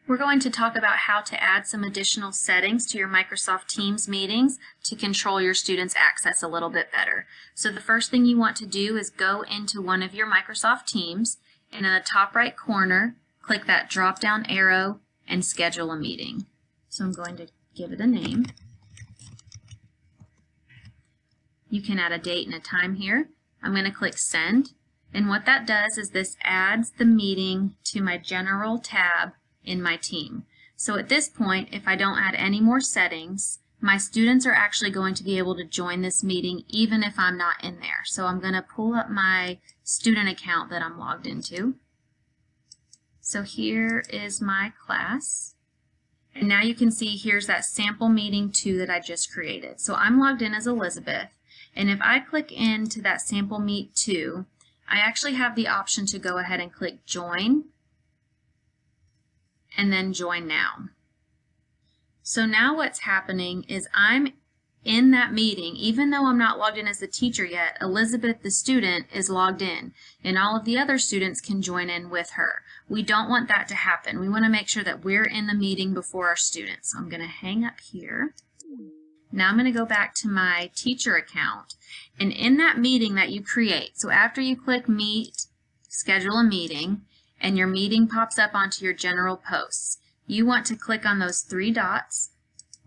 We're going to talk about how to add some additional settings to your Microsoft Teams meetings to control your students' access a little bit better. So the first thing you want to do is go into one of your Microsoft Teams, and in the top right corner, click that drop-down arrow and schedule a meeting. So I'm going to give it a name. You can add a date and a time here. I'm going to click send, and what that does is this adds the meeting to my general tab in my team. So at this point, if I don't add any more settings, my students are actually going to be able to join this meeting even if I'm not in there. So I'm going to pull up my student account that I'm logged into. So here is my class. And now you can see here's that sample meeting 2 that I just created. So I'm logged in as Elizabeth. And if I click into that sample meet 2, I actually have the option to go ahead and click join and then join now. So now what's happening is I'm in that meeting, even though I'm not logged in as the teacher yet. Elizabeth, the student, is logged in, and all of the other students can join in with her. We don't want that to happen. We want to make sure that we're in the meeting before our students. So I'm going to hang up here. Now I'm going to go back to my teacher account, and in that meeting that you create, so after you click meet, schedule a meeting, and your meeting pops up onto your general posts, you want to click on those 3 dots,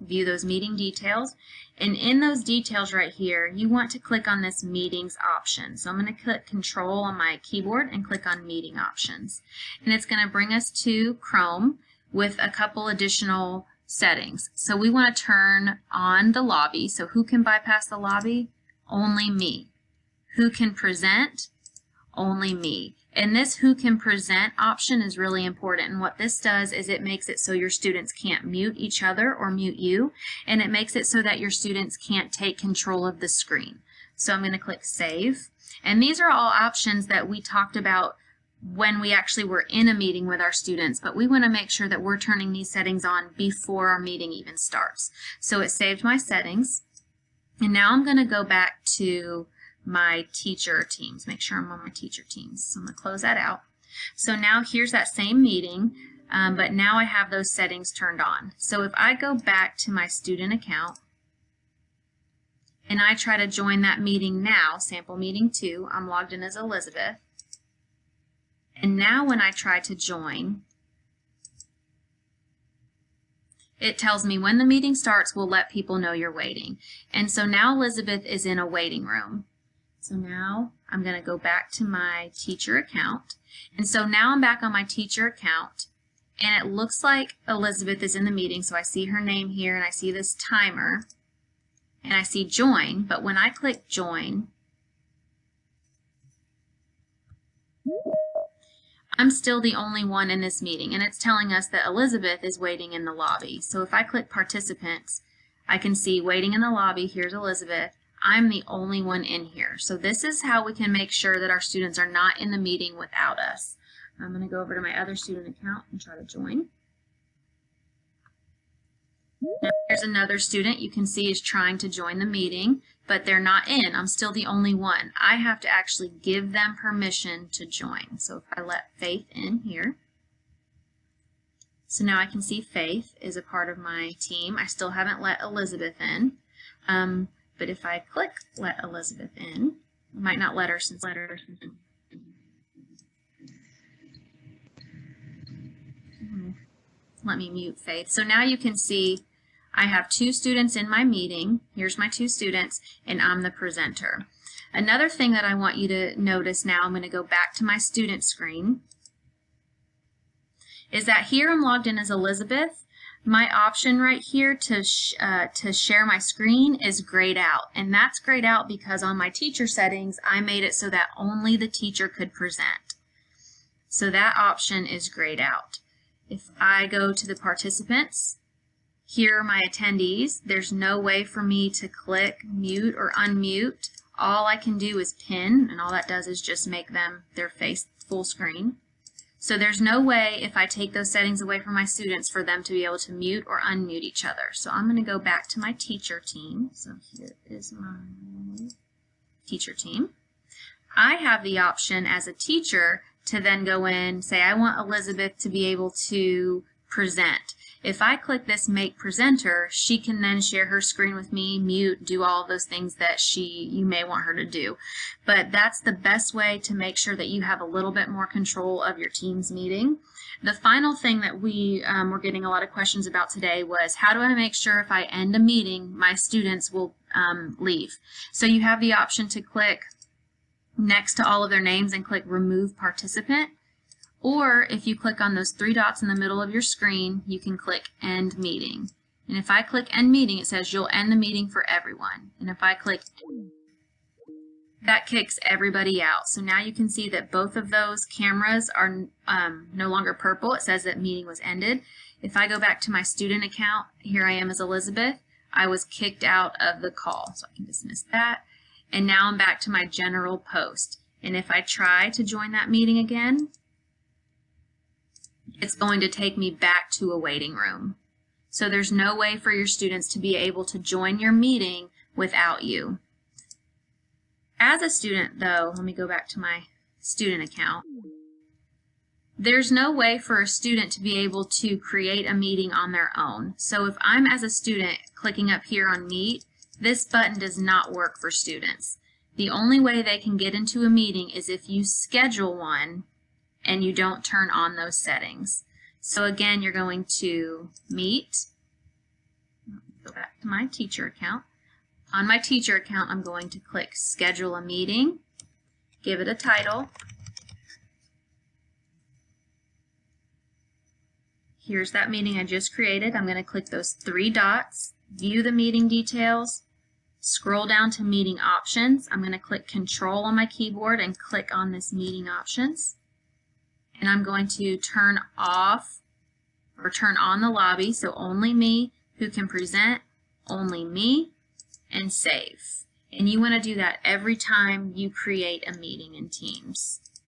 view those meeting details, and in those details right here, you want to click on this meetings option. So I'm going to click Control on my keyboard and click on meeting options. And it's going to bring us to Chrome with a couple additional settings. So we want to turn on the lobby. So who can bypass the lobby? Only me. Who can present? Only me. And this who can present option is really important, and what this does is it makes it so your students can't mute each other or mute you, and it makes it so that your students can't take control of the screen. So I'm going to click save, and these are all options that we talked about when we actually were in a meeting with our students, but we want to make sure that we're turning these settings on before our meeting even starts. So it saved my settings, and now I'm going to go back to my teacher teams, make sure I'm on my teacher teams. So I'm going to close that out. So now here's that same meeting, but now I have those settings turned on. So if I go back to my student account and I try to join that meeting now, sample meeting 2, I'm logged in as Elizabeth. And now when I try to join, it tells me when the meeting starts, we'll let people know you're waiting. And so now Elizabeth is in a waiting room. So now I'm going to go back to my teacher account. And so now I'm back on my teacher account, and it looks like Elizabeth is in the meeting. So I see her name here, and I see this timer, and I see join. But when I click join, I'm still the only one in this meeting, and it's telling us that Elizabeth is waiting in the lobby. So if I click participants, I can see waiting in the lobby. Here's Elizabeth. I'm the only one in here. So this is how we can make sure that our students are not in the meeting without us. I'm going to go over to my other student account and try to join. Now, here's another student you can see is trying to join the meeting, but they're not in. I'm still the only one. I have to actually give them permission to join. So if I let Faith in here, so now I can see Faith is a part of my team. I still haven't let Elizabeth in. But if I click let Elizabeth in, I might not let her since let me mute Faith. So now you can see I have 2 students in my meeting. Here's my 2 students, and I'm the presenter. Another thing that I want you to notice now, I'm going to go back to my student screen, is that here I'm logged in as Elizabeth. My option right here to share my screen is grayed out, and that's grayed out because on my teacher settings I made it so that only the teacher could present. So that option is grayed out. If I go to the participants, here are my attendees. There's no way for me to click mute or unmute. All I can do is pin, and all that does is just make their face full screen. So there's no way if I take those settings away from my students for them to be able to mute or unmute each other. So I'm going to go back to my teacher team. So here is my teacher team. I have the option as a teacher to then go in, say I want Elizabeth to be able to present. If I click this make presenter, she can then share her screen with me, mute, do all of those things that you may want her to do. But that's the best way to make sure that you have a little bit more control of your Teams meeting. The final thing that we were getting a lot of questions about today was, how do I make sure if I end a meeting, my students will leave? So you have the option to click next to all of their names and click remove participant. Or if you click on those three dots in the middle of your screen, you can click end meeting. And if I click end meeting, it says you'll end the meeting for everyone. And if I click, that kicks everybody out. So now you can see that both of those cameras are no longer purple. It says that meeting was ended. If I go back to my student account, here I am as Elizabeth, I was kicked out of the call. So I can dismiss that. And now I'm back to my general post. And if I try to join that meeting again, it's going to take me back to a waiting room. So there's no way for your students to be able to join your meeting without you. As a student, though, let me go back to my student account. There's no way for a student to be able to create a meeting on their own. So if I'm as a student clicking up here on Meet, this button does not work for students. The only way they can get into a meeting is if you schedule one and you don't turn on those settings. So again, you're going to Meet, go back to my teacher account. On my teacher account, I'm going to click Schedule a Meeting, give it a title. Here's that meeting I just created. I'm going to click those three dots, view the meeting details, scroll down to meeting options. I'm going to click Control on my keyboard and click on this meeting options. And I'm going to turn off or turn on the lobby, so only me who can present, only me, and save. And you want to do that every time you create a meeting in Teams.